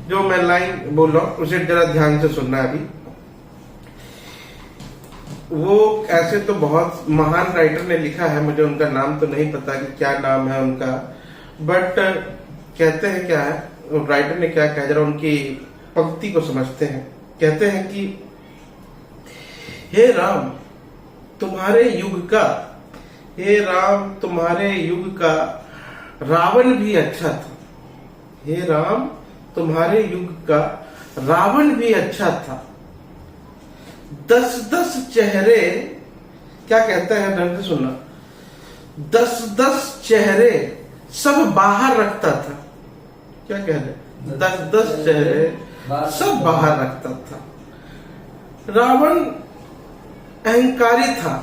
जो मैं लाइन बोल रहा हूं उसे जरा ध्यान से सुनना अभी। वो ऐसे तो बहुत महान राइटर ने लिखा है, मुझे उनका नाम तो नहीं पता कि क्या नाम है उनका, बट कहते हैं क्या है, राइटर ने क्या कहा, जरा उनकी पंक्ति को समझते हैं। कहते हैं कि हे राम तुम्हारे युग का, हे राम तुम्हारे युग का रावण भी अच्छा था। हे राम तुम्हारे युग का रावण भी अच्छा था। 10-10 चेहरे, क्या कहता है ढंग से सुनना, 10-10 चेहरे सब बाहर रखता था। क्या कह रहे, 10-10 चेहरे सब बाहर रखता था। रावण अहंकारी था।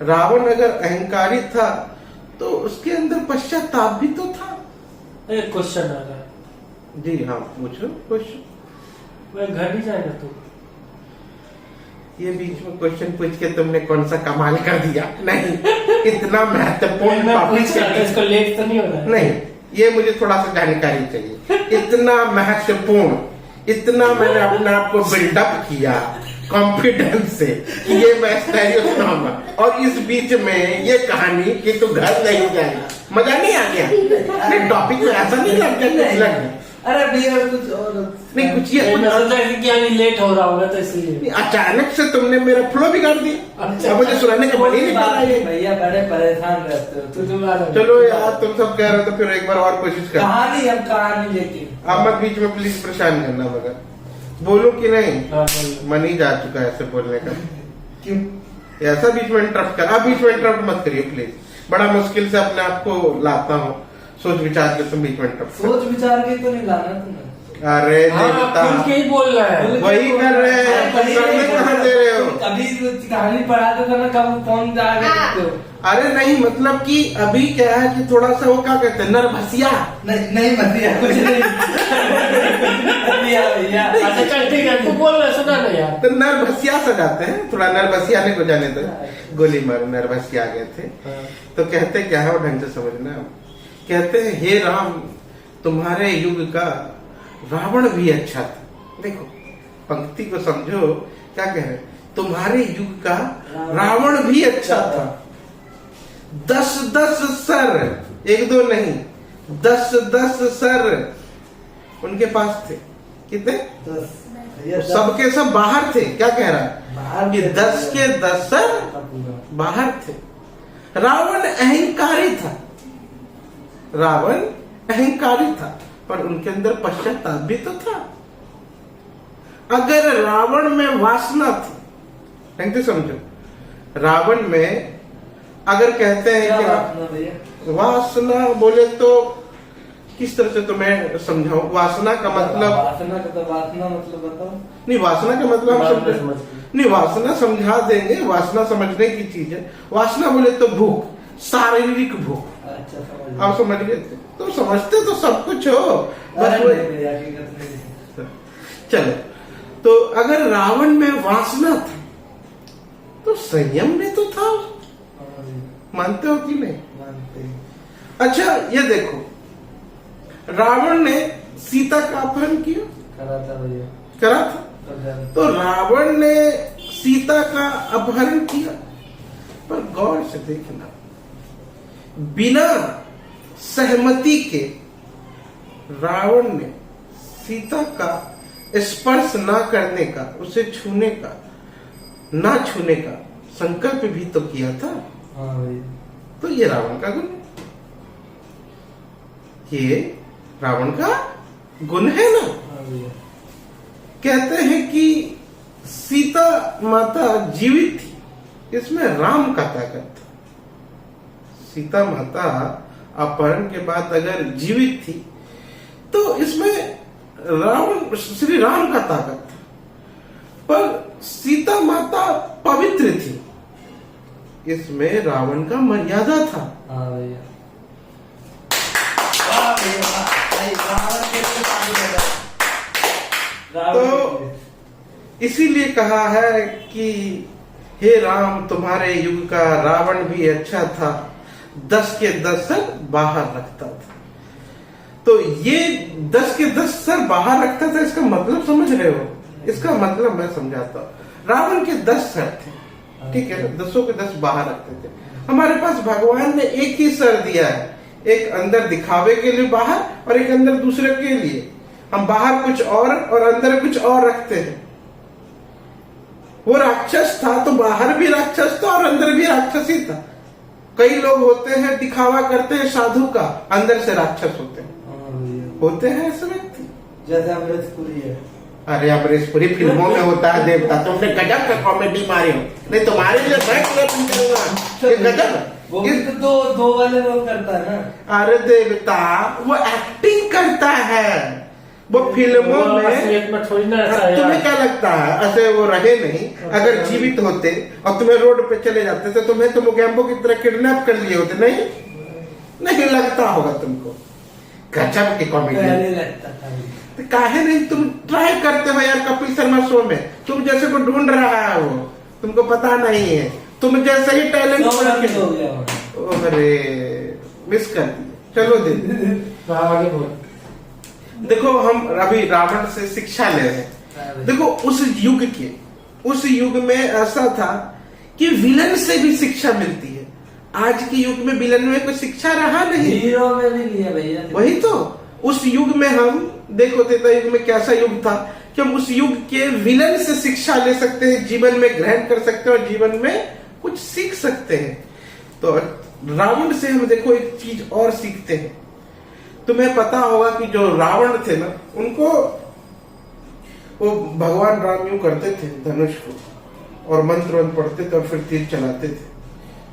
रावण अगर अहंकारी था तो उसके अंदर पश्चाताप भी तो था। एक क्वेश्चन आ रहा है। जी हाँ, पूछो क्वेश्चन। मैं घर नहीं जाएगा तू? ये बीच में क्वेश्चन पूछ के तुमने कौन सा कमाल कर दिया? नहीं, इतना महत्वपूर्ण टॉपिक इसको लेट तो नहीं हो रहा? नहीं, ये मुझे थोड़ा सा जानकारी चाहिए। इतना महत्वपूर्ण, इतना मैंने अपने आप को बिल्डअप किया कॉन्फिडेंस से कि ये मैं स्टैरियो सुनाऊंगा, और इस बीच में ये कहानी कि तू घर नहीं जाएगा, मजा नहीं आ गया? नहीं, टॉपिक में ऐसा नहीं लग गया? अरे भैया कुछ और नहीं, कुछ ये लेट हो रहा होगा तो इसलिए अचानक से तुमने मेरा फ्लो बिगाड़ दिया। अब मुझे सुनाने का मन ही नहीं कर रहा है। भैया बड़े परेशान रहते हो। चलो यार, तुम सब कह रहे हो तो फिर एक बार और कोशिश कर। कहानी, अब कहानी लेके आप मत बीच में प्लीज परेशान करना, मगर बोलो कि नहीं? मन ही जा चुका है ऐसे बोलने का। क्यों ऐसा बीच में इंटरप्ट कर, आप बीच में इंटरप्ट मत करिए प्लीज। बड़ा मुश्किल से अपने आप को लाता हूँ, सोच विचार के तुम बीच में इंटरप्ट। सोच विचार के तो नहीं लाना तुम्हें। अरे देवता, ही बोल रहा है, वही कर रहे हैं, तुम करने कहाँ दे रहे हो? अभी कहानी पढ़ाते थे ना, कब फोन जा रहे हो? अरे नहीं, मतलब कि अभी क्या है कि थोड़ा सा वो क्या कहते हैं, नर्वसिया। नहीं भैया कुछ नहीं। भैया अच्छा चल ठीक है, तू बोल रहा सुना नहीं यार। तो नर्वसिया सजाते हैं, थोड़ा नर्वसिया ने को जाने दो, गोली मारो, नर्वसिया आ गए थे। तो कहते क्या है वो ढंग से समझना। कहते हैं हे राम तुम्हारे युग का रावण भी अच्छा था। देखो पंक्ति को समझो, क्या कह रहे, तुम्हारे युग का रावण भी अच्छा था। 10-10 सर, 1-2 नहीं, 10-10 सर उनके पास थे। कितने? 10। सबके सब बाहर थे। क्या कह रहा है कि 10 के 10 सर बाहर थे। रावण अहंकारी था। रावण अहंकारी था, पर उनके अंदर पश्चाताप भी तो था। अगर रावण में वासना थी, ढंग से समझो, रावण में अगर कहते हैं कि वासना बोले तो किस तरह से तुम्हें समझाऊं? वासना का मतलब, वासना मतलब बताओ। नहीं, वासना का मतलब हम समझ नहीं, वासना समझा देंगे, वासना समझने की चीज है। वासना बोले तो भूख, शारीरिक भूख। अच्छा आप समझ गए? तो समझते तो सब कुछ हो, बस चलो। तो अगर रावण में वासना था तो संयम भी तो था। मानते हो कि नहीं? मानते। अच्छा ये देखो, रावण ने सीता का अपहरण किया, करा था भैया, करा था। तो रावण ने सीता का अपहरण किया, पर गौर से देखना, बिना सहमति के रावण ने सीता का स्पर्श ना करने का, उसे छूने का, ना छूने का संकल्प भी तो किया था। हाँ भैया। तो ये रावण का गुण, ये रावण का गुण है ना। हाँ भैया। कहते हैं कि सीता माता जीवित थी, इसमें राम का ताकत था। सीता माता अपहरण के बाद अगर जीवित थी तो इसमें रावण श्री राम का ताकत था, पर सीता माता पवित्र थी, इसमें रावण का मर्यादा था। हाँ भैया। तो इसीलिए कहा है कि हे राम तुम्हारे युग का रावण भी अच्छा था, 10 के 10 सर बाहर रखता था। तो ये 10 के 10 सर बाहर रखता था, इसका मतलब समझ रहे हो? इसका मतलब मैं समझाता हूँ। रावण के 10 सर थे, ठीक है ना, 10 के 10 बाहर रखते थे। हमारे पास भगवान ने एक ही सर दिया है, एक अंदर दिखावे के लिए बाहर और एक अंदर दूसरे के लिए। हम बाहर कुछ और अंदर कुछ और रखते हैं। वो राक्षस था तो बाहर भी राक्षस था और अंदर भी राक्षस ही था। कई लोग होते हैं दिखावा करते हैं साधु का, अंदर से राक्षस होते हैं। होते हैं ऐसे व्यक्ति, जैसे अमरीश पुरी है। अरे अमरीश पुरी फिल्मों में होता है देवता। तुमने गजब का कॉमेडी मारे हो, नहीं तुम्हारे लिए मैं क्लिप करूंगा। ये गजब है। वो भी तो दो वाले रोल करता है ना। अरे देवता वो एक्टिंग करता है, वो फिल्मों में थोड़ी ना ऐसा है तुम्हें यार। क्या लगता है ऐसे वो रहे नहीं? अगर जीवित होते और तुम्हें रोड पे चले जाते तो तुम्हें तो मोगैम्बो की तरह किडनैप कर लिए होते, नहीं लगता होगा तुमको? गजब की कॉमेडी। पहले लगता था। तो काहे नहीं तुम ट्राई करते हो यार कपिल शर्मा शो में? तुम जैसे को ढूंढ रहा है वो, तुमको पता नहीं है। तुम जैसे ही टैलेंट हो गया। अरे मिस कर दिए। चलो दे आगे बोल। देखो हम अभी रावण से शिक्षा ले रहे हैं। देखो उस युग में ऐसा था कि विलन से भी शिक्षा मिलती है। आज के युग में विलन में कोई शिक्षा रहा नहीं, हीरो में भी नहीं है भैया। वही तो उस युग में हम देखो त्रेता युग में कैसा युग था कि हम उस युग के विलन से शिक्षा ले सकते हैं, जीवन में ग्रहण कर सकते हैं और जीवन में कुछ सीख सकते हैं। तो रावण से हम देखो एक चीज और सीखते हैं। तुम्हें पता होगा कि जो रावण थे ना, उनको वो भगवान राम यूं करते थे धनुष को और मंत्र पढ़ते थे और फिर तीर चलाते थे,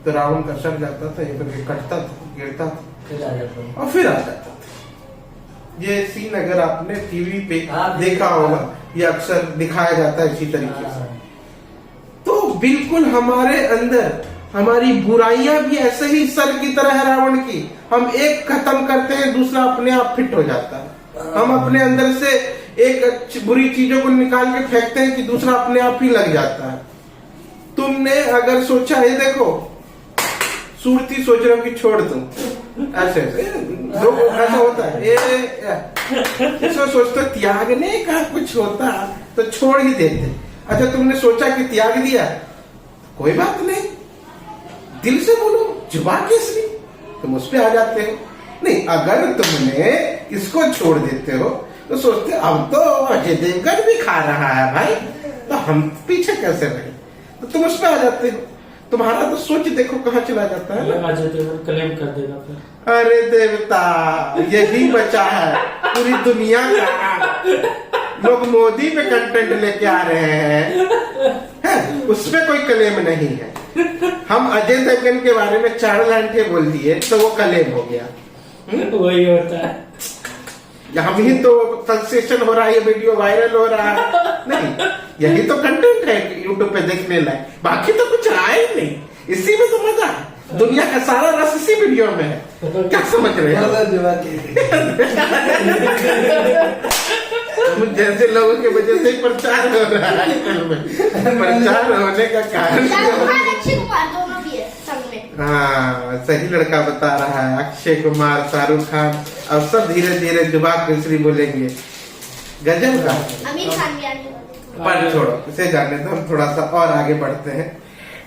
तो रावण का सर जाता था, ये करके कटता था, गिरता था और फिर आ जाता था। ये सीन अगर आपने टीवी पे देखा होगा, ये अक्सर दिखाया जाता है इसी तरीके से। तो बिल्कुल हमारे अंदर हमारी बुराइयां भी ऐसे ही सर की तरह है रावण की। हम एक खत्म करते हैं, दूसरा अपने आप फिट हो जाता है। हम अपने अंदर से एक बुरी चीजों को निकाल के फेंकते हैं कि दूसरा अपने आप ही लग जाता है। तुमने अगर सोचा, ये देखो सूरती सोच रहा हूं कि छोड़ दूं, ऐसे लोग ऐसा होता है। इसमें सोचते त्यागने का कुछ होता तो छोड़ ही देते। अच्छा तुमने सोचा कि त्याग दिया, कोई बात नहीं, दिल से बोलो, जुबान कैसे तुम उस पे आ जाते हो। नहीं, अगर तुमने इसको छोड़ देते हो तो सोचते अब तो अजय देवगन भी खा रहा है भाई, तो हम पीछे कैसे रहे, तो तुम उस पे आ जाते हो। तुम्हारा तो सोच देखो कहाँ चला जाता है ना। अजय देवगन क्लेम कर देगा फिर। अरे देवता, यही बचा है पूरी दुनिया का। लोग मोदी पे कंटेंट लेके आ रहे हैं, उस पे कोई क्लेम नहीं है। हम अजय देवगन के बारे में 4 लाइन बोल दिए तो वो क्लेम हो गया। वही होता है। यहाँ भी तो सेंसेशन हो रहा है, ये वीडियो वायरल हो रहा है। नहीं, यही तो कंटेंट है यूट्यूब पे देखने लायक, बाकी तो कुछ आया ही नहीं। इसी में तो मजा है, दुनिया का सारा रस इसी वीडियो में है। क्या समझ रहे हो? जैसे लोगों की वजह से प्रचार हो रहा है। प्रचार होने का कारण हाँ, सही लड़का बता रहा है। अक्षय कुमार, शाहरुख खान और सब धीरे धीरे जुबा केसरी बोलेंगे। गजब का। आमिर खान भी आने पर छोड़ो, इसे जानने दो। हम थोड़ा सा और आगे बढ़ते हैं।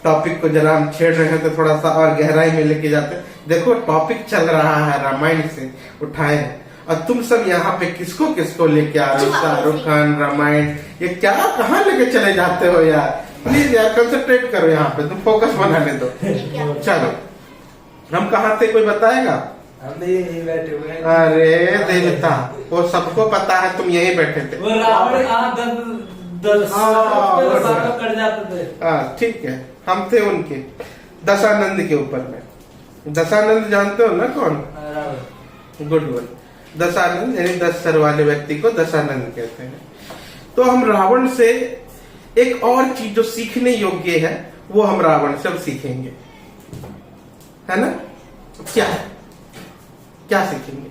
टॉपिक को जरा हम छेड़ रहे हैं तो थोड़ा सा और गहराई में लेके जाते हैं। देखो टॉपिक चल रहा है रामायण से उठाए हैं और तुम सब यहाँ पे किसको किसको लेके आ रहे हो? शाहरुख खान, रामायण, ये क्या कहाँ लेके चले जाते हो यार? प्लीज यार कंसंट्रेट करो, यहाँ पे तुम फोकस बनाने दो। चलो हम कहाँ थे, कोई बताएगा? हम यही बैठे हुए हैं। अरे देवता, वो सबको पता है तुम यहीं बैठे थे। वो रावण कर जाते थे। हाँ ठीक है, हम थे उनके दशानंद के ऊपर में। दशानंद जानते हो ना कौन? Good one. दशानंद यानी 10 सर वाले व्यक्ति को दशानंद कहते हैं। तो हम रावण से एक और चीज जो सीखने योग्य है वो हम रावण से अब सीखेंगे, है ना? क्या है, क्या सीखेंगे?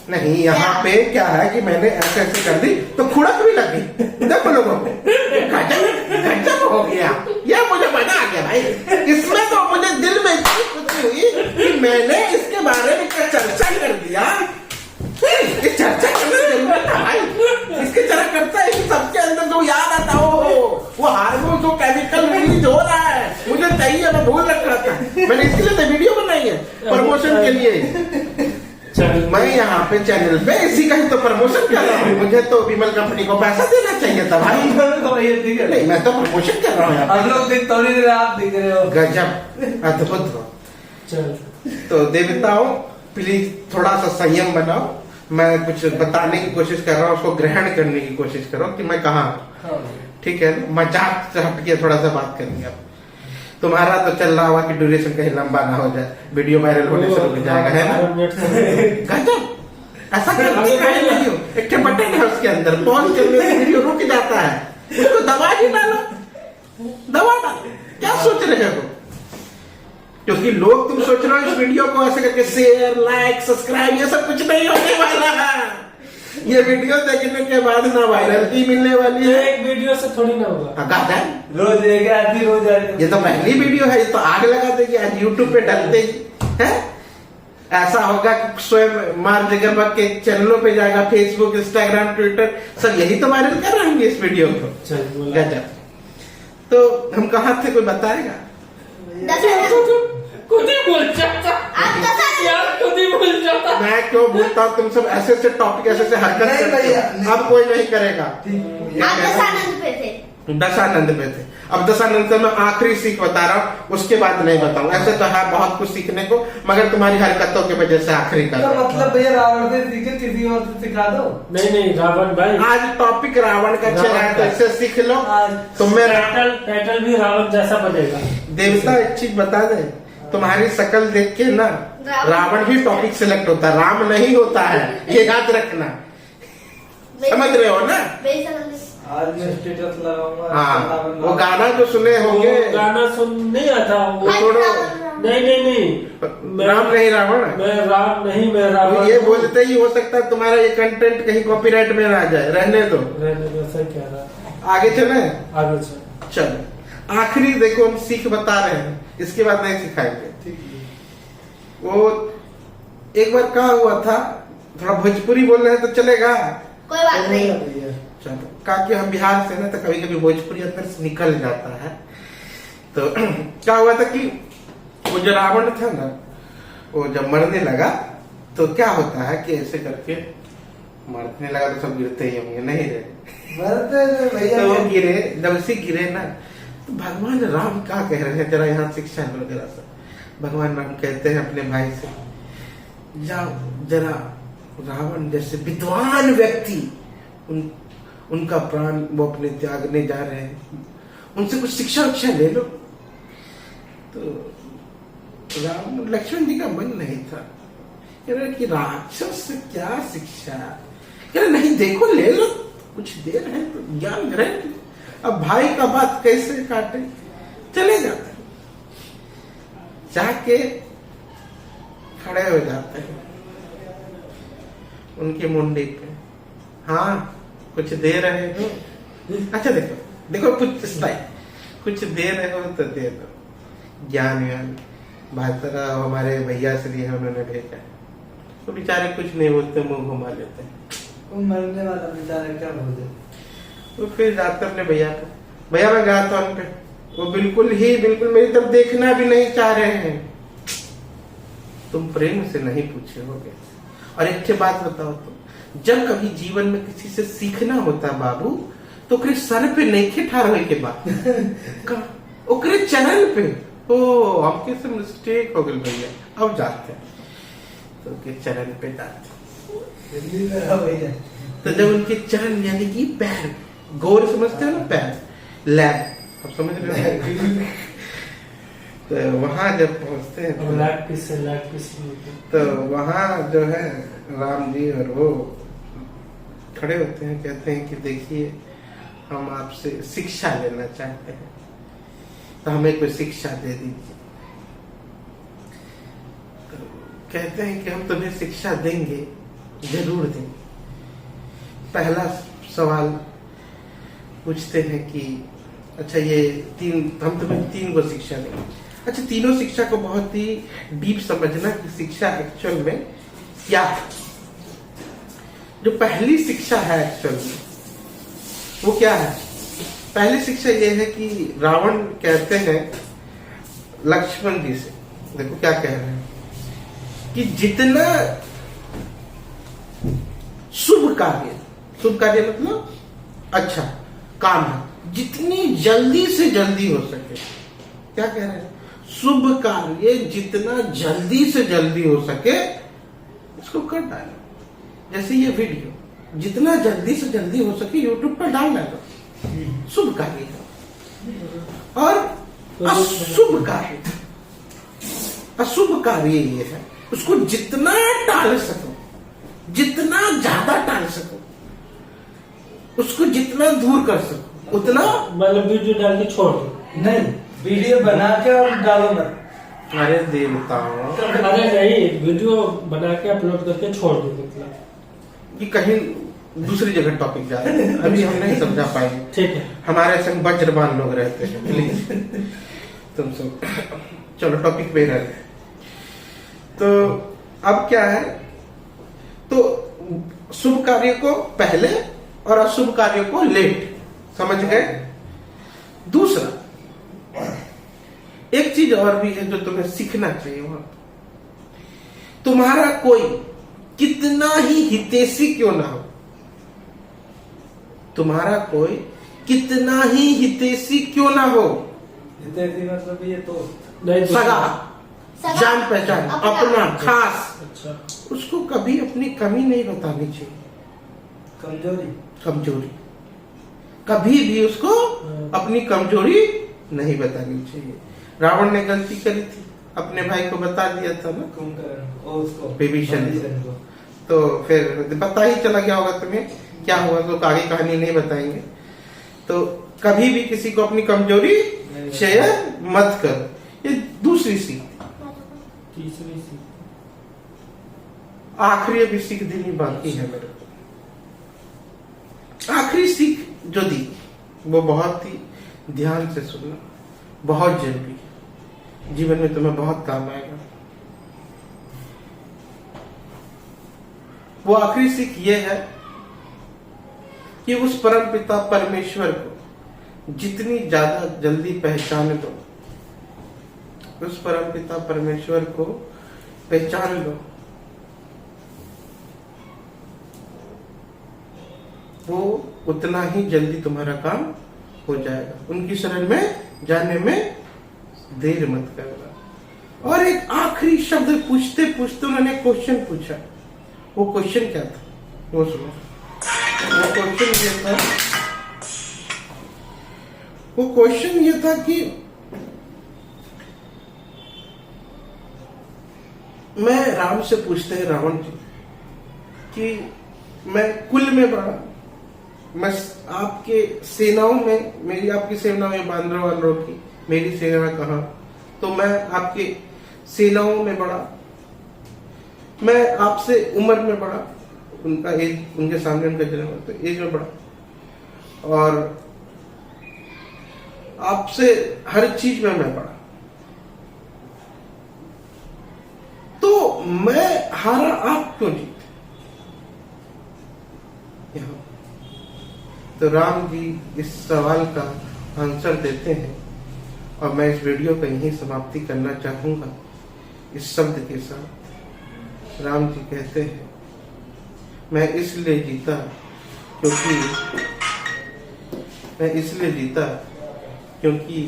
नहीं, यहाँ पे क्या है कि मैंने ऐसे ऐसे कर दी तो खुड़क भी लगी। देखो लोगों को गजब हो गया, यह मुझे मजा आ गया भाई। इसमें तो मुझे दिल में इतनी खुशी हुई कि मैंने इसके बारे में क्या चर्चा कर दिया। ये चर्चा करने की जरूरत है भाई। इसकी तरह करता है कि सबके अंदर जो याद आता हो वो हार्मोन जो केमिकल रिलीज हो रहा है, मुझे चाहिए, मैं भूल रख रहा था। मैंने इसके लिए तो वीडियो बनाई है प्रमोशन के लिए। मैं यहाँ पे चैनल पे इसी का ही तो प्रमोशन कर रहा हूँ। मुझे तो विमल कंपनी को पैसा देना चाहिए था भाई। नहीं, मैं तो प्रमोशन कर रहा हूँ। हम लोग दिख थोड़ी देर आप दिख रहे हो। गजब, अद्भुत हो। चल तो देवताओं प्लीज थोड़ा सा संयम बनाओ। मैं कुछ बताने की कोशिश कर रहा हूँ, उसको ग्रहण करने की कोशिश करो कि मैं कहाँ हूँ। ठीक है ना, मजाक से हट के थोड़ा सा बात करेंगे अब। तुम्हारा तो चल रहा हुआ कि ड्यूरेशन कहीं लंबा ना हो जाए, वीडियो वायरल होने से रुक जाएगा, है ना? गजब, ऐसा करती काहे नहीं हो? एक ठे बटन है उसके अंदर, पॉज करने से वीडियो रुक जाता है, उसको दबा ही डालो, दबा डालो। क्या सोच रहे हो? क्योंकि लोग, तुम सोच रहे हो इस वीडियो को ऐसे करके शेयर, लाइक, सब्सक्राइब, ये सब कुछ नहीं होने वाला है। ये वीडियो देखने के बाद ना वायरलिटी मिलने वाली है। एक वीडियो से थोड़ी ना होगा। रोज एक आदमी रोज ये तो पहली वीडियो है, ये तो आग लगा देगी आज यूट्यूब पे डलते ही है। ऐसा होगा कि स्वयं मार्क जुकरबर्ग के चैनलों पे जाएगा, फेसबुक, इंस्टाग्राम, ट्विटर, सब यही तो वायरल कर रहे हैं इस वीडियो को। गजब। तो हम कहाँ थे, कोई बताएगा? खुद ही भूल जाता यार, खुद ही भूल जाता। मैं क्यों भूलता हूँ? तुम सब ऐसे ऐसे टॉपिक, ऐसे ऐसे हरकत करते हो। अब कोई नहीं करेगा। आप दशानंद पे थे। दशानंद पे थे। अब दशानंद से मैं आखिरी सीख बता रहा हूँ, उसके बाद नहीं बताऊँ। ऐसे तो है बहुत कुछ सीखने को, मगर तुम्हारी हरकतों की वजह से आखिरी कर रहा हूं। मतलब भैया रावण से सीखे, किसी और से सिखा दो। नहीं रावण भाई, आज टॉपिक रावण का चल रहा है, तो इससे सीख लो। तो मैं टाइटल भी रावण जैसा बनेगा। देवता एक चीज बता दे, तुम्हारी शक्ल देख के ना रावण ही टॉपिक सिलेक्ट होता है, राम नहीं होता है, ये याद रखना। समझ रहे हो ना? आज मैं स्टेटस लगाऊंगा। हाँ, वो गाना जो सुने होंगे, गाना सुन नहीं आता वो छोड़ो। नहीं राम नहीं रावण, मैं राम नहीं, मैं रावण। ये बोलते ही हो सकता है तुम्हारा ये कंटेंट कहीं कॉपीराइट में ना आ जाए, रहने दो। क्या रहा, आगे चले, आगे चल। चलो आखिरी देखो, हम सीख बता रहे हैं, इसके बाद नहीं सिखाएंगे। वो एक बार क्या हुआ था, थोड़ा भोजपुरी बोल रहे हैं तो चलेगा? कोई बात नहीं। चलो, का कि हम बिहार से ना, तो कभी कभी भोजपुरी अंदर से निकल जाता है। तो क्या हुआ था कि वो जो रावण था ना, वो जब मरने लगा तो क्या होता है कि ऐसे करके मरने लगा तो सब गिरते ही होंगे, नहीं रे भैया तो वो गिरे। जब से गिरे ना, तो भगवान राम क्या कह रहे हैं, जरा यहाँ शिक्षा लो जरा सा। भगवान राम कहते हैं अपने भाई से, जाओ जरा रावण जैसे विद्वान व्यक्ति, उनका प्राण वो अपने त्यागने जा रहे हैं, उनसे कुछ शिक्षा उक्षा ले लो। तो राम, लक्ष्मण जी का मन नहीं था, कह रहे कि राक्षस से क्या शिक्षा, कह रहे नहीं देखो ले लो, कुछ देर है तो ज्ञान ग्रहण। अब भाई का बात कैसे काटे, चले जाते, जाके खड़े हो जाते हैं उनकी मुंडी पे। हाँ कुछ दे रहे हो, अच्छा देखो देखो कुछ स्टाइल, कुछ दे रहे हो तो दे दो। ज्ञान व्यान भाई तरह हमारे भैया से लिए उन्होंने भेजा, तो बेचारे कुछ नहीं बोलते, मुंह घुमा लेते हैं। मरने वाला बेचारा क्या बोले। तो फिर जाते अपने भैया पे, भैया मैं गया था उनपे, वो बिल्कुल मेरी तरफ देखना भी नहीं चाह रहे हैं। तुम प्रेम से नहीं पूछे होगे। और एक बात बताओ, तो जब कभी जीवन में किसी से सीखना होता है बाबू, तो ओकरे सर पे नहीं खे ठार के बाद ओकरे चरण पे। ओ हमके से मिस्टेक हो गई भैया, अब जाते हैं तो उनके चरण पे जाते। तो जब उनके चरण यानी कि पैर, गौर समझते हो ना, पैर लैब, अब समझ रहे हो? तो वहां जब पहुंचते हैं तो वहां जो है राम जी और वो खड़े होते हैं, कहते हैं कि देखिए हम आपसे शिक्षा लेना चाहते हैं, तो हमें कोई शिक्षा दे दीजिए। तो कहते हैं कि हम तुम्हें शिक्षा देंगे, जरूर देंगे। पहला सवाल पूछते हैं कि अच्छा ये हम तुम्हें 3 को शिक्षा देंगे। अच्छा, तीनों शिक्षा को बहुत ही डीप समझना कि शिक्षा एक्चुअल में क्या है। जो पहली शिक्षा है एक्चुअल में वो क्या है? पहली शिक्षा ये है कि रावण कहते हैं लक्ष्मण जी से, देखो क्या कह रहे हैं कि जितना शुभ कार्य मतलब अच्छा काम है, जितनी जल्दी से जल्दी हो सके, क्या कह रहे हैं? शुभ कार्य जितना जल्दी से जल्दी हो सके इसको कर डालो। जैसे ये वीडियो जितना जल्दी से जल्दी हो सके यूट्यूब पर डाल डालो, शुभ कार्य है। और अशुभ कार्य ये है, उसको जितना टाल सको, जितना ज्यादा टाल सको, उसको जितना दूर कर सको उतना। मतलब वीडियो डाल के छोड़ दो? नहीं, वीडियो बना के और डालो मत। अरे देवताओं, अरे नहीं, वीडियो बना के अपलोड करके छोड़ दो, मतलब कि कहीं दूसरी जगह टॉपिक जा रहे हैं, अभी हम नहीं समझा पाएंगे। ठीक है। हमारे संग वज्रवान लोग रहते हैं, प्लीज तुम सब चलो टॉपिक पे रहते हैं। तो अब क्या है, तो शुभ कार्य को पहले और अशुभ कार्य को लेट, समझ गए? दूसरा एक चीज और भी है जो तुम्हें सीखना चाहिए वहां, तुम्हारा कोई कितना ही हितैषी क्यों ना हो, तुम्हारा कोई कितना ही हितैषी क्यों ना हो, मतलब ये तो सगा, जान पहचान, अपना खास, अच्छा, उसको कभी अपनी कमी नहीं बतानी चाहिए, कमजोरी कभी भी उसको अपनी कमजोरी नहीं बतानी चाहिए। रावण ने गलती करी थी, अपने भाई को बता दिया था ना, उसको विभीषण को, तो फिर पता ही चला गया होगा तुम्हें क्या हुआ, तो आगे कहानी नहीं बताएंगे। तो कभी भी किसी को अपनी कमजोरी शेयर मत करो। ये दूसरी सीख। तीसरी सीख, आखिरी अभी सीख देनी बाकी है मेरे को। आखिरी सीख जो दी वो बहुत ही ध्यान से सुनना, बहुत जरूरी है, जीवन में तुम्हें बहुत काम आएगा। वो आखिरी सीख ये है कि उस परम पिता परमेश्वर को जितनी ज्यादा जल्दी पहचान लो, उस परम पिता परमेश्वर को पहचान लो, वो उतना ही जल्दी तुम्हारा काम हो जाएगा। उनकी शरण में जाने में देर मत करना। और एक आखिरी शब्द पूछते पूछते उन्होंने क्वेश्चन पूछा। वो क्वेश्चन क्या था वो सुनो। वो क्वेश्चन ये था, वो क्वेश्चन ये था कि मैं राम से पूछते हैं रावण जी कि मैं कुल में बड़ा, मैं आपके सेनाओं में, मेरी आपकी सेना में बानरों की मेरी सेना कहाँ, तो मैं आपके सेनाओं में बड़ा, मैं आपसे उम्र में बड़ा, उनका एज, उनके सामने उनका जन्म तो एज में बड़ा, और आपसे हर चीज में मैं बड़ा, तो मैं हारा, आप क्यों जीते? तो राम जी इस सवाल का आंसर देते हैं, और मैं इस वीडियो को यहीं समाप्ति करना चाहूंगा इस शब्द के साथ। राम जी कहते हैं, मैं इसलिए जीता क्योंकि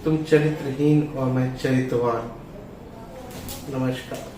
तुम चरित्रहीन और मैं चरित्रवान। नमस्कार।